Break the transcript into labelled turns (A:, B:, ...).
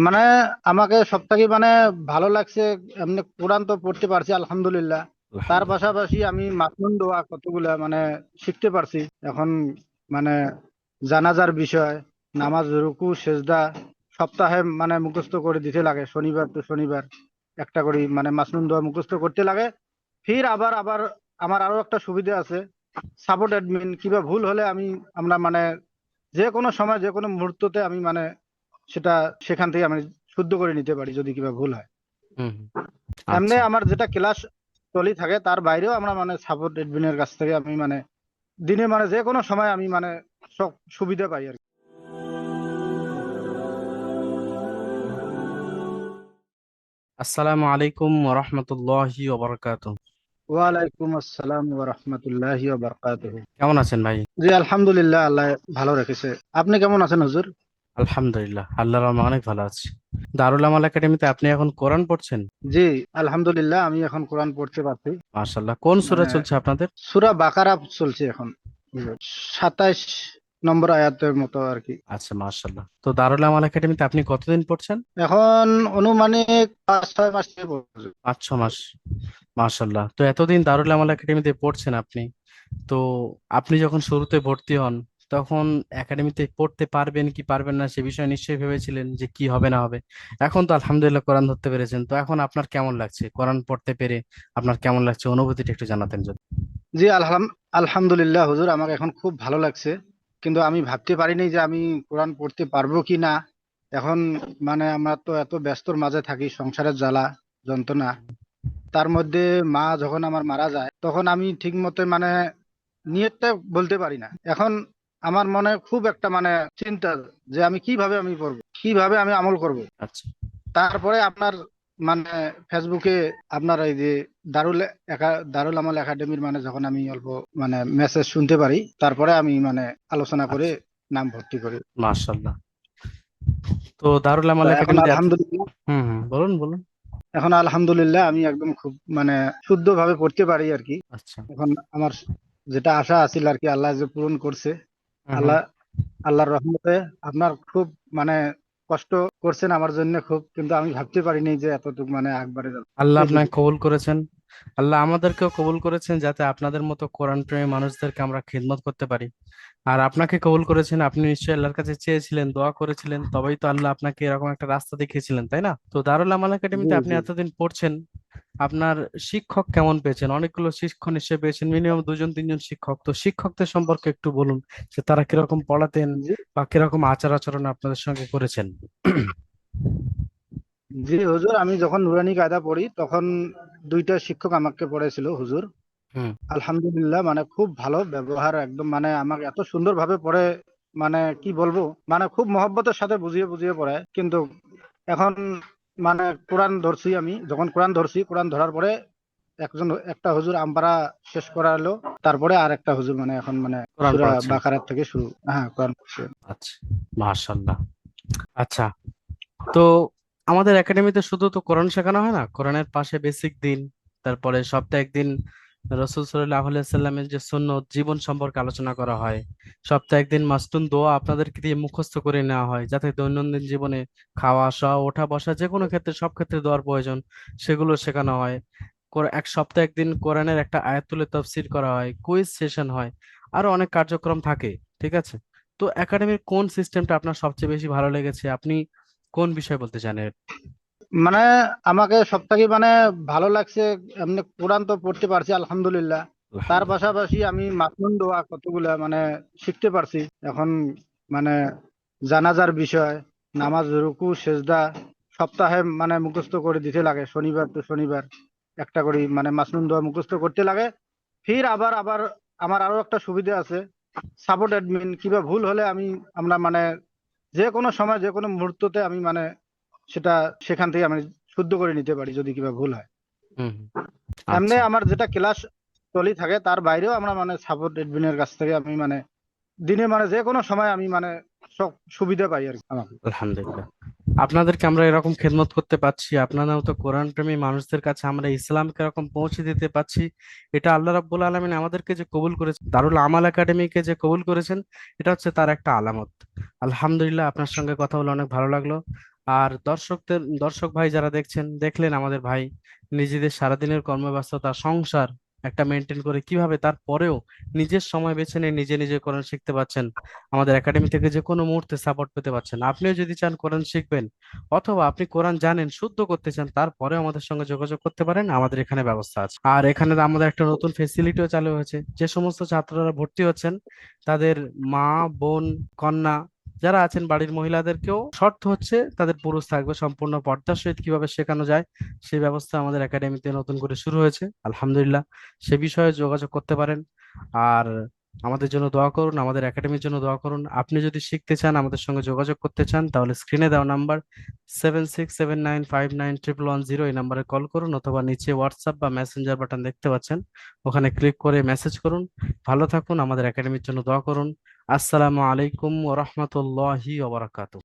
A: মানে আমাকে সব থেকে ভালো লাগছে। এমনি কোরআন তো পড়তে পারছি আলহামদুলিল্লাহ। তার
B: আলহামদুলিল্লাহ।
A: পাশাপাশি আমি মাসনুন দোয়া কতগুলা শিখতে পারছি এখন। মানে জানাজার বিষয়, নামাজ, রুকু, সেজদা সপ্তাহে মুখস্থ করে দিতে লাগে, শনিবার টু শনিবার একটা করে মাসনুন দোয়া মুখস্থ করতে লাগে। ফির আবার আবার আমার আরো একটা সুবিধা আছে, সাপোর্ট অ্যাডমিন। কিবা ভুল হলে আমরা যে কোনো সময় যে কোনো মুহূর্ততে আমি সেটা সেখান থেকে আমি শুদ্ধ করে নিতে পারি যদি কিবা ভুল হয়।
B: হুম হুম।
A: এমনি
B: আচ্ছা।
A: আমার যেটা ক্লাস চলি থাকে তার বাইরেও আমরা সাপোর্ট এডমিনের কাছ থেকে আমি দিনে যে কোনো সময় আমি সব সুবিধা পাই আর কি।
B: আসসালামু আলাইকুম ওয়া রাহমাতুল্লাহি ওয়া বারাকাতুহু।
A: ওয়ালাইকুম আসসালাম ওয়া রাহমাতুল্লাহি ওয়া বারাকাতুহু।
B: কেমন আছেন ভাই?
A: জি আলহামদুলিল্লাহ, আল্লাহ ভালো রেখেছে। আপনি কেমন আছেন হুজুর?
B: আলহামদুলিল্লাহ, আল্লাহর রহমতে অনেক ভালো আছি। দারুল আমাল একাডেমিতে আপনি এখন কোরআন পড়ছেন?
A: জি আলহামদুলিল্লাহ, আমি এখন কোরআন পড়তে পারছি।
B: মাশাআল্লাহ, কোন সূরা
A: মানে
B: চলছে আপনাদের?
A: সূরা বাকারা চলছে এখন, 27 নম্বর আয়াতের মতো আর কি।
B: আচ্ছা, মাশাআল্লাহ। তো দারুল আমাল একাডেমিতে আপনি কতদিন পড়ছেন?
A: এখন অনুমানিক 5-6 মাস থেকে পড়ছি।
B: 5-6 মাস। মাশাআল্লাহ, তো এতদিন দারুল আমাল একাডেমিতে পড়ছেন আপনি, তো আপনি যখন শুরুতে ভর্তি হন তখন একাডেমিতে পড়তে পারবেন কি পারবেন না সে বিষয়ে নিশ্চয়ই ভেবেছিলেন যে কি হবে না হবে। এখন তো আলহামদুলিল্লাহ কোরআন ধরতে পেরেছেন, তো এখন আপনার কেমন লাগছে কোরআন পড়তে পেরে? আপনার কেমন লাগছে অনুভূতিটা একটু জানাতেন যদি।
A: জি আলহামদুলিল্লাহ হুজুর, আমার এখন খুব ভালো লাগছে। কিন্তু আমি ভাবতে পারিনি যে আমি কোরআন পড়তে পারবো কি না। এখন আমরা তো এত ব্যস্তর মাঝে থাকি, সংসারের জ্বালা যন্ত্রণা। তার মধ্যে মা যখন আমার মারা যায় তখন আমি ঠিক মতো নিয়তটা বলতে পারি না। এখন আমার মনে খুব একটা চিন্তা যে আমি কিভাবে আমি পড়বো, কিভাবে আমি আমল করব।
B: আচ্ছা।
A: তারপরে আপনার মানে ফেসবুকে আপনার এই যে দারুল আমাল একাডেমির যখন আমি অল্প মেসেজ শুনতে পারি, তারপরে আমি আলোচনা করে
B: আচ্ছা,
A: নাম ভর্তি করি।
B: মাশাআল্লাহ। তো দারুল
A: তো
B: আমাল
A: এখন
B: একাডেমিতে এত।
A: আলহামদুলিল্লাহ,
B: হুম হুম, বলুন বলুন।
A: আমি একদম খুব শুদ্ধ ভাবে পড়তে পারি আর কি।
B: আচ্ছা।
A: এখন আমার যেটা আশা আছিল আর কি, আল্লাহ যে পূরণ করছে।
B: হুম হুম।
A: আল্লাহ আল্লাহর রহমতে। আপনার খুব মানে কষ্ট করছেন আমার জন্য খুব, কিন্তু আমি ভাবতে পারিনি যে এতটুকু একবারে যাবে।
B: আল্লাহ
A: এই
B: আপনাকে
A: বুঝি।
B: কবুল করেছেন। আল্লাহ আমাদেরকেও কবুল করেছেন যাতে আপনাদের মতো কোরআন প্রেমী মানুষদেরকে আমরা খিদমত করতে পারি। আর আপনাকে কবুল করেছেন, আপনি নিশ্চয়ই আল্লাহর কাছে চেয়েছিলেন, দোয়া করেছিলেন, তবেই তো আল্লাহ আপনাকে এরকম একটা রাস্তা দেখিয়েছিলেন, তাই না? তো দারুল আমাল
A: জি
B: একাডেমিতে আপনি
A: জি
B: এতদিন পড়ছেন, আপনার শিক্ষক কেমন পেয়েছেন? অনেকগুলো শিক্ষক নিশ্চয়ই পেয়েছেন, মিনিমাম 2-3 জন শিক্ষক। তো শিক্ষকদের সম্পর্কে একটু বলুন যে তারা কিরকম পড়াতেন
A: জি
B: বা কিরকম আচার আচরণ আপনাদের সঙ্গে করেছেন।
A: জি হুজুর, আমি যখন নুরানি কায়দা পড়ি তখন দুইটা শিক্ষক আমাকে পড়েছিল হুজুর।
B: হুম।
A: আলহামদুলিল্লাহ, খুব ভালো ব্যবহার একদম, আমাকে এত সুন্দর ভাবে পড়ে। কি বলবো, খুব মহব্বতের সাথে বুঝিয়ে বুঝিয়ে পড়ায়। কিন্তু এখন কোরআন ধরছি, আমি যখন কোরআন ধরার পরে একটা হুজুর আমপারা শেষ করালো। তারপরে আর একটা হুজুর এখন
B: কোরআন
A: সূরা
B: পড়াচ্ছেন?
A: বাকারার থেকে শুরু। হ্যাঁ, কোরআন পড়ছে।
B: আচ্ছা, মাশাআল্লাহ। আচ্ছা, তো আমাদের একাডেমিতে শুধু তো কোরআন শেখানো হয় না, কোরআনের পাশে বেসিক দিন, তারপরে সপ্তাহে একদিন রসুল সাল্লাল্লাহু আলাইহি সাল্লামের যে সুন্নত জীবন সম্পর্কে আলোচনা করা হয়। সপ্তাহে একদিন মাসনুন দোয়া আপনাদেরকে দিয়ে মুখস্থ করে নেওয়া হয়, যাতে দৈনন্দিন জীবনে খাওয়া শোয়া ওঠা বসা যে কোনো ক্ষেত্রে সব ক্ষেত্রে দোয়ার প্রয়োজন, সেগুলো শেখানো হয়। এক সপ্তাহে একদিন কোরআনের একটা আয়াত তুলে তাফসীর করা হয়, কুইজ সেশন হয়, আরো অনেক কার্যক্রম থাকে। ঠিক আছে, তো একাডেমির কোন সিস্টেমটা আপনার সবচেয়ে বেশি ভালো লেগেছে? আপনি কোন বিষয় বলতে চান এর?
A: মানে আমাকে সব থেকে ভালো লাগছে। এমনি কোরআন তো পড়তে পারছি আলহামদুলিল্লাহ। তার
B: আলহামদুলিল্লাহ।
A: পাশাপাশি আমি মাসনুন দোয়া কতগুলা শিখতে পারছি এখন। মানে জানাজার বিষয়, নামাজ, রুকু, সেজদা সপ্তাহে মুখস্থ করে দিতে লাগে, শনিবার টু শনিবার একটা করে মাসনুন দোয়া মুখস্থ করতে লাগে। ফির আবার আবার আমার আরো একটা সুবিধা আছে, সাপোর্ট অ্যাডমিন। কিবা ভুল হলে আমরা যে কোনো সময় যে কোনো মুহূর্ততে আমি সেটা সেখান থেকে আমি শুদ্ধ করে নিতে পারি যদি কিবা ভুল হয়।
B: হুম হুম।
A: এমনি
B: আচ্ছা।
A: আমার যেটা ক্লাস চলি থাকে তার বাইরেও আমরা সাপোর্ট এডমিনের কাছ থেকে আমি দিনে যে কোনো সময় আমি সব সুবিধা পাই আর কি আমাকে।
B: আলহামদুলিল্লাহ, আপনাদেরকে আমরা এরকম খেদমত করতে পারছি, আপনারাও তো কোরআন প্রেমী মানুষদের কাছে আমরা ইসলামকে এরকম পৌঁছে দিতে পারছি। এটা আল্লাহ রাব্বুল আলামিন আমাদেরকে যে কবুল করেছেন, দারুল আমাল একাডেমিকে যে কবুল করেছেন, এটা হচ্ছে তার একটা আলামত। আলহামদুলিল্লাহ, আপনার সঙ্গে কথা বলে অনেক ভালো লাগলো। আর দর্শক ভাই যারা দেখছেন, দেখলেন আমাদের ভাই নিজেদের সারাদিনের কর্মব্যস্ততা, সংসার একটা মেনটেন করে কিভাবে তারপরেও নিজের সময় বেছে নিয়ে নিজে নিজে কোরআন শিখতে পাচ্ছেন, আমাদের একাডেমি থেকে যে কোনো মুহূর্তে সাপোর্ট পেতে পাচ্ছেন। আপনিও যদি চান কোরআন শিখবেন, অথবা আপনি কোরআন জানেন শুদ্ধ করতে চান, তারপরেও আমাদের সঙ্গে যোগাযোগ করতে পারেন, আমাদের এখানে ব্যবস্থা আছে। আর এখানে আমাদের একটা নতুন ফেসিলিটিও চালু হয়েছে, যে সমস্ত ছাত্ররা ভর্তি হচ্ছেন তাদের মা, বোন, কন্যা যারা আছেন, বাড়ির মহিলাদেরকেও শর্ত হচ্ছে তাদের পুরুষ থাকবে, সম্পূর্ণ পর্দার সহিত কিভাবে শেখানো যায় সেই ব্যবস্থা আমাদের একাডেমিতে নতুন করে শুরু হয়েছে, আলহামদুলিল্লাহ। সে বিষয়ে যোগাযোগ করতে পারেন। আর আমাদের জন্য দোয়া করুন, আমাদের একাডেমির জন্য দোয়া করুন। আপনি যদি শিখতে চান, আমাদের সঙ্গে যোগাযোগ করতে চান, তাহলে স্ক্রিনে দেওয়া নাম্বার 7679591110 এই নাম্বারে কল করুন, অথবা নিচে হোয়াটসঅ্যাপ বা মেসেঞ্জার বাটন দেখতে পাচ্ছেন, ওখানে ক্লিক করে মেসেজ করুন। ভালো থাকুন, আমাদের একাডেমির জন্য দোয়া করুন। আসসালামু আলাইকুম ওয়া রাহমাতুল্লাহি ওয়া বারাকাতুহু।